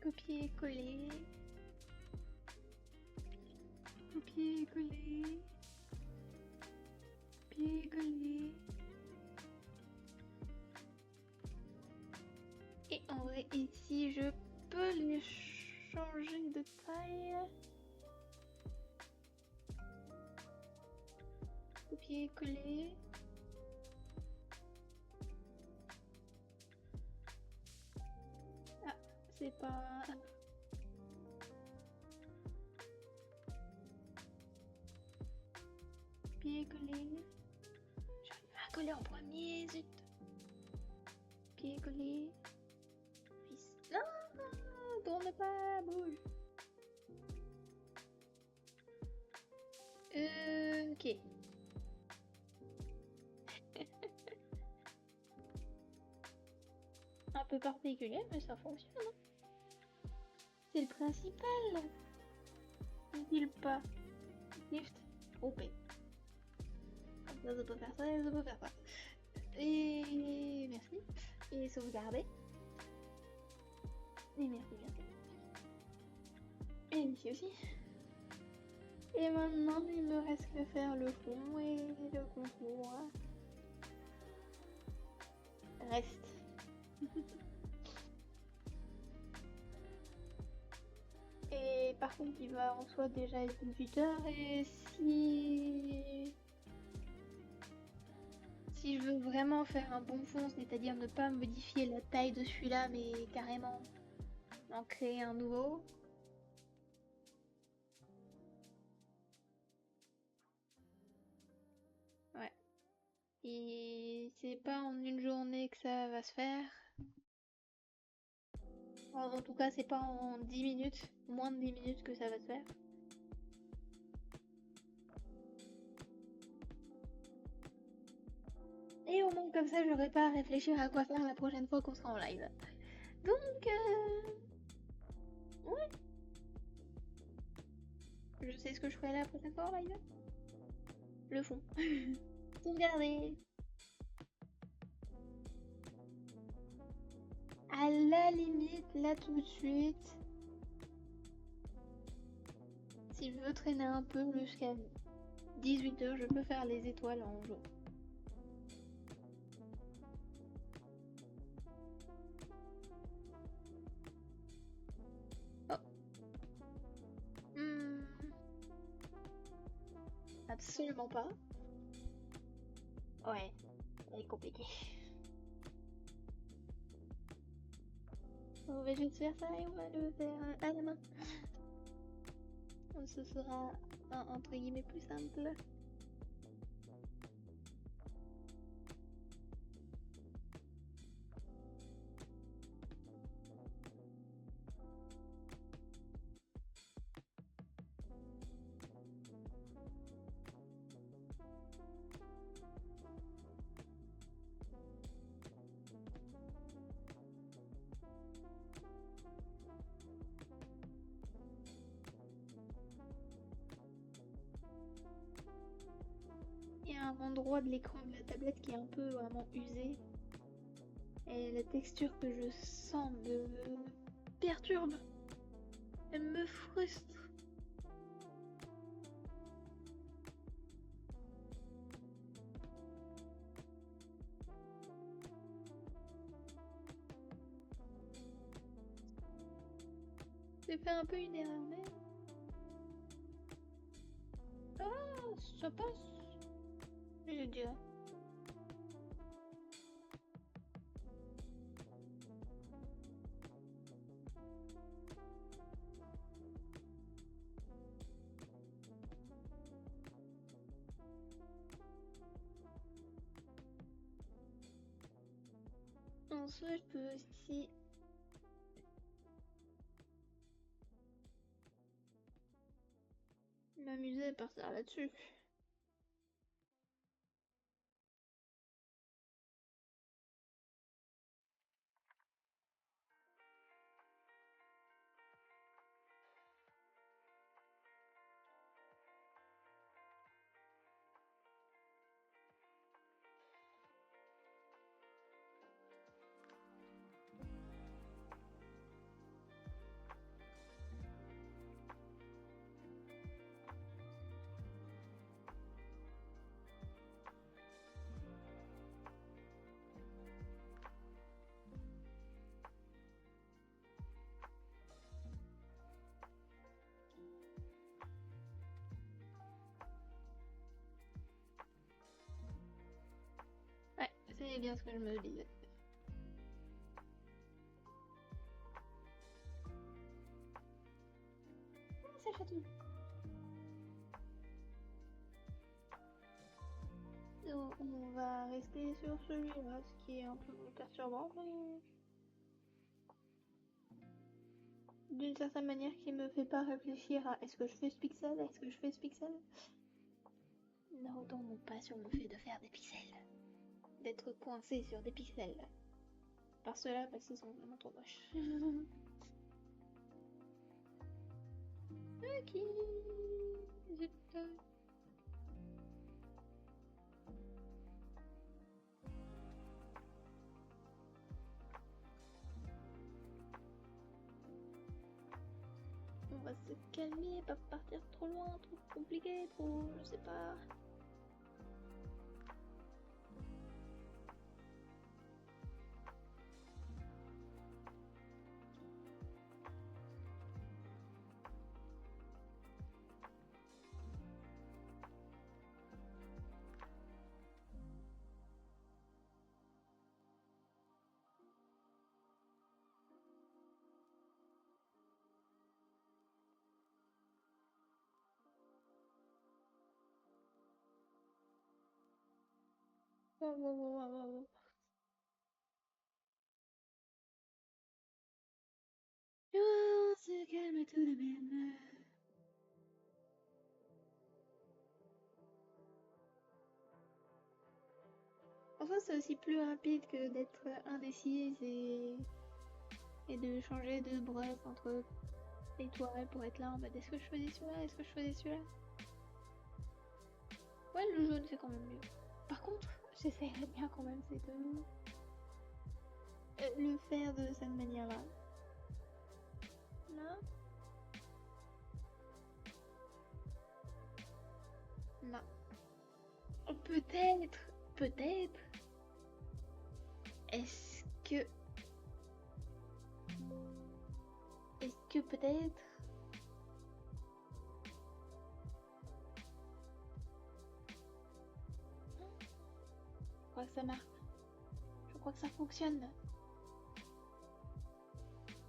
Copier-coller. Copier-coller. Copier-coller. Et en vrai, ici, je peux les changer de taille. Copier-coller. Ah, c'est pas... Copier-coller. J'arrive à coller en premier, zut. Copier-coller. Non, tourne pas, bouge. Ok. Un peu particulier, mais ça fonctionne. Hein. C'est le principal. N'oublie pas. Lift. OP. Comme ça, je peux faire ça et je peux faire ça. Et merci. Et sauvegarder. Et merci, merci. Et ici aussi. Et maintenant, il me reste que faire le fond et le contour. Reste. Et par contre, il va en soi déjà être 18h et si je veux vraiment faire un bon fond, c'est-à-dire ne pas modifier la taille de celui-là, mais carrément en créer un nouveau. Ouais. Et c'est pas en une journée que ça va se faire. En tout cas, c'est pas en 10 minutes, moins de 10 minutes que ça va se faire. Et au moins comme ça, j'aurai pas à réfléchir à quoi faire la prochaine fois qu'on sera en live. Donc, ouais. Je sais ce que je ferai la prochaine fois en live. Le fond. Sauvegarder. À la limite, là tout de suite, si je veux traîner un peu jusqu'à 18h, je peux faire les étoiles en jour. Oh. Absolument pas. Ouais, c'est compliqué. On va juste faire ça et on va le faire à la main. Ce sera entre guillemets plus simple. Il y a un endroit de l'écran de la tablette qui est un peu vraiment usé. Et la texture que je sens me perturbe. Elle me frustre. J'ai fait un peu une erreur, mais... Ah, ça passe. Je dirais. En soi, je peux aussi... m'amuser à partir là-dessus. Ouais, c'est bien ce que je me disais. Ah, c'est le chatouille. On va rester sur celui-là, ce qui est un peu perturbant, mais d'une certaine manière qui me fait pas réfléchir à est-ce que je fais ce pixel, est-ce que je fais ce pixel. Ne retournons pas sur le fait de faire des pixels, d'être coincé sur des pixels. Par cela, parce qu'ils sont vraiment trop moches. Ok, j'ai peur. On va se calmer, pas partir trop loin, trop compliqué, trop... je sais pas. Wow. On se calme tout de même. Enfin, c'est aussi plus rapide que d'être indécise et de changer de bref entre les toiles pour être là en mode est-ce que je choisis celui-là, est-ce que je choisis celui-là. Ouais, le jaune c'est quand même mieux. Par contre, j'essaierais bien quand même, c'est de le faire de cette manière-là. Là. Là. Oh, peut-être. Est-ce que peut-être je crois que ça marche. Je crois que ça fonctionne.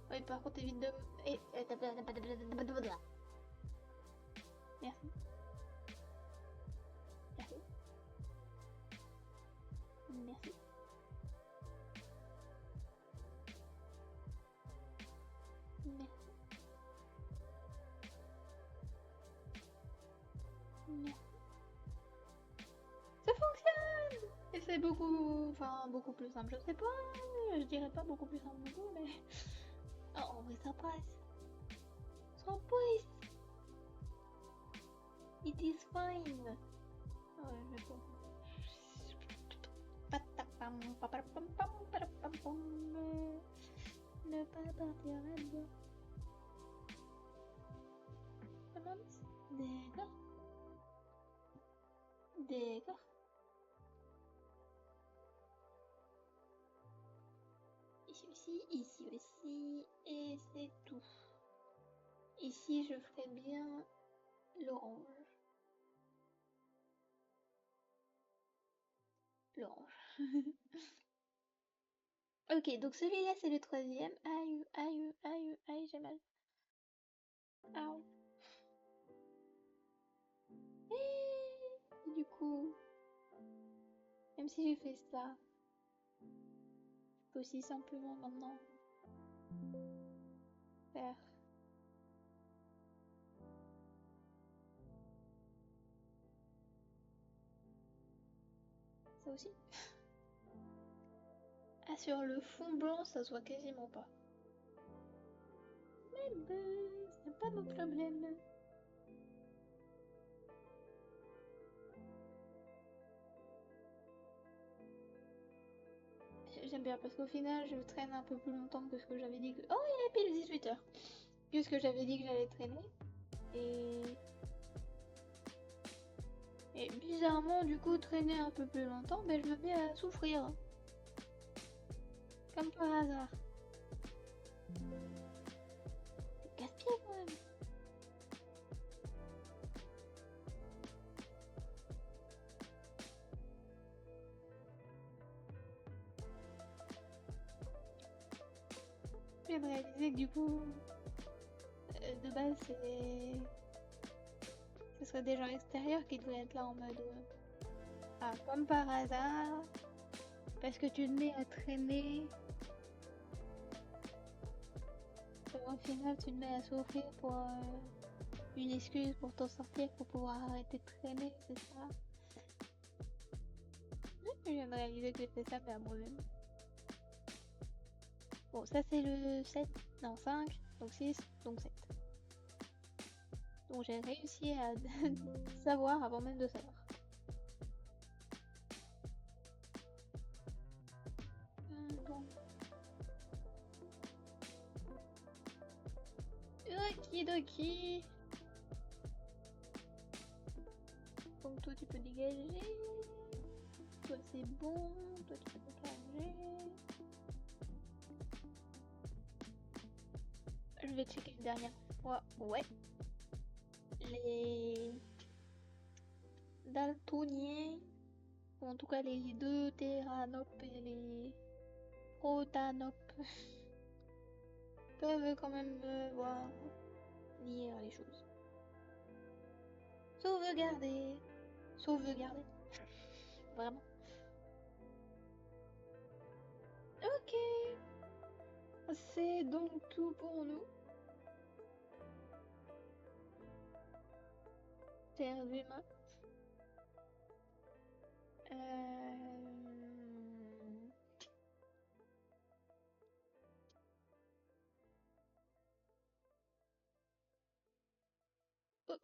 Oui, par contre, évite de... Merci. Merci. Merci. Merci. Merci. Ça fonctionne! Et c'est beaucoup... Enfin, beaucoup plus simple. Je sais pas, je dirais pas beaucoup plus simple du coup, mais... Oh, mais ça passe. Ça passe. It is fine. Ouais, je sais. Ne pas partir là-dedans. D'accord. D'accord. Ici aussi, et c'est tout. Ici, je ferai bien l'orange. L'orange. Ok, donc celui-là, c'est le troisième. Aïe, aïe, aïe, aïe, j'ai mal. Aïe. Et du coup, même si j'ai fait ça, je peux aussi simplement maintenant faire ça aussi. Ah, sur le fond blanc, ça se voit quasiment pas. Mais ben, c'est pas mon problème. J'aime bien parce qu'au final, je traîne un peu plus longtemps que ce que j'avais dit que... Oh, il est pile 18 heures. Que ce que j'avais dit que j'allais traîner. Et... Et bizarrement, du coup, traîner un peu plus longtemps, ben, je me mets à souffrir. Comme par hasard. C'est casse-pied quand même. Je viens de réaliser que du coup, de base, ce serait des gens extérieurs qui devraient être là en mode... Ah, comme par hasard, parce que tu te mets à traîner, au final, tu te mets à souffrir pour une excuse pour t'en sortir, pour pouvoir arrêter de traîner, c'est ça? Je viens de réaliser que j'ai fait ça, mais à moi-même. Bon, ça c'est le 7, non 5, donc 6, donc 7. Donc j'ai réussi à savoir avant même de savoir. Bon. Okidoki. Donc toi tu peux dégager. Toi c'est bon. Toi tu peux dégager. Je vais checker une dernière fois. Ouais. Les daltoniens, ou en tout cas les deutéranopes et les protanopes, peuvent quand même voir lire les choses. Sauvegarder. Sauvegarder. Vraiment. Ok. C'est donc tout pour nous. Chers humains. Oh,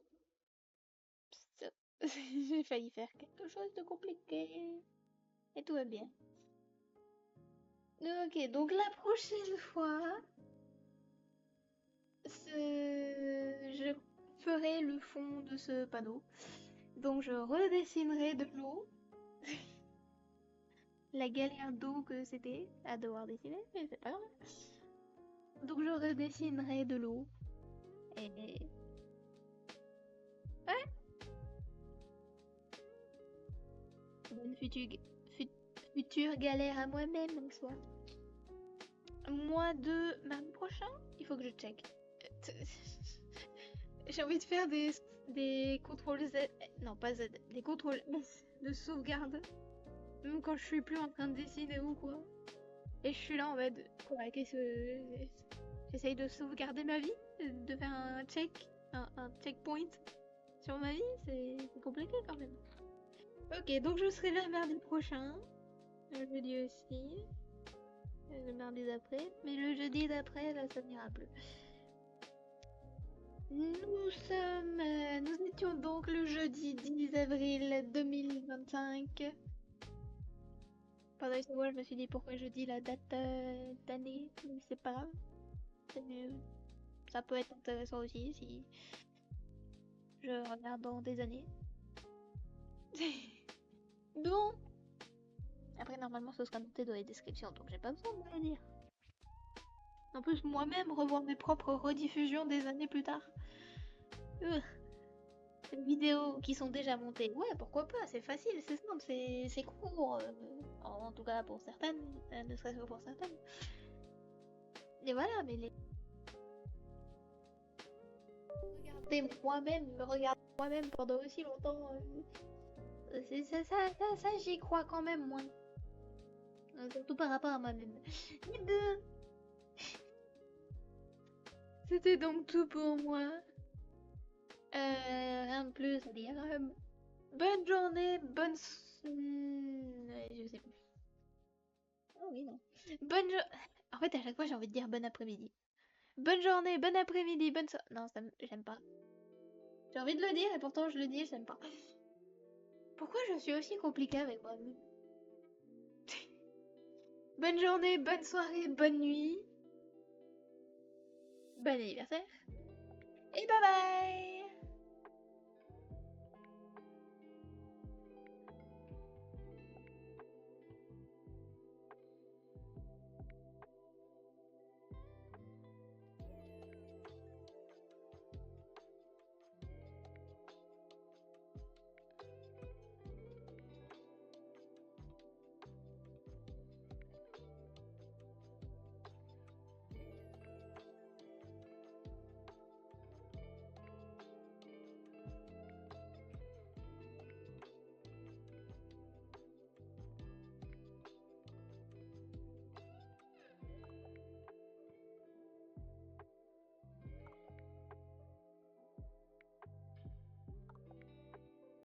j'ai failli faire quelque chose de compliqué. Et tout va bien. Ok, donc la prochaine fois, je ferai le fond de ce panneau. Donc je redessinerai de l'eau. La galère d'eau que c'était à devoir dessiner, mais c'est pas grave. Donc je redessinerai de l'eau. Et... Ouais. Bonne future galère à moi-même en soi. Mois de mardi prochain, il faut que je check. J'ai envie de faire des contrôles Z. Non, pas Z. Des contrôles S de sauvegarde. Même quand je suis plus en train de dessiner ou quoi. Et je suis là en mode. Quoi, qu'est-ce que. J'essaye de sauvegarder ma vie. De faire un check. Un checkpoint sur ma vie. C'est compliqué quand même. Ok, donc je serai là mardi prochain. Le jeudi aussi. Le mardi d'après. Mais le jeudi d'après, là, ça n'ira plus. Nous étions donc le jeudi 10 avril 2025. Pendant une seconde, je me suis dit pourquoi je dis la date d'année, mais c'est pas grave. Ça peut être intéressant aussi si je regarde dans des années. Bon. Après, normalement, ce sera noté dans les descriptions, donc j'ai pas besoin de le dire. En plus, moi-même, revoir mes propres rediffusions des années plus tard. Ces vidéos qui sont déjà montées, ouais, pourquoi pas, c'est facile, c'est simple, c'est court. En tout cas, pour certaines, ne serait-ce que pour certaines. Et voilà, mais me regarder moi-même pendant aussi longtemps, ça j'y crois quand même moins. Surtout par rapport à moi-même. C'était donc tout pour moi. Rien de plus à dire. Bonne journée, je sais plus. Oh oui, non. Bonne jo... En fait, à chaque fois, j'ai envie de dire bon après-midi. Bonne journée, bon après-midi, bonne soirée. Non, j'aime pas. J'ai envie de le dire et pourtant je le dis, j'aime pas. Pourquoi je suis aussi compliquée avec moi-même? Bonne journée, bonne soirée, bonne nuit. Bon anniversaire. Et bye bye!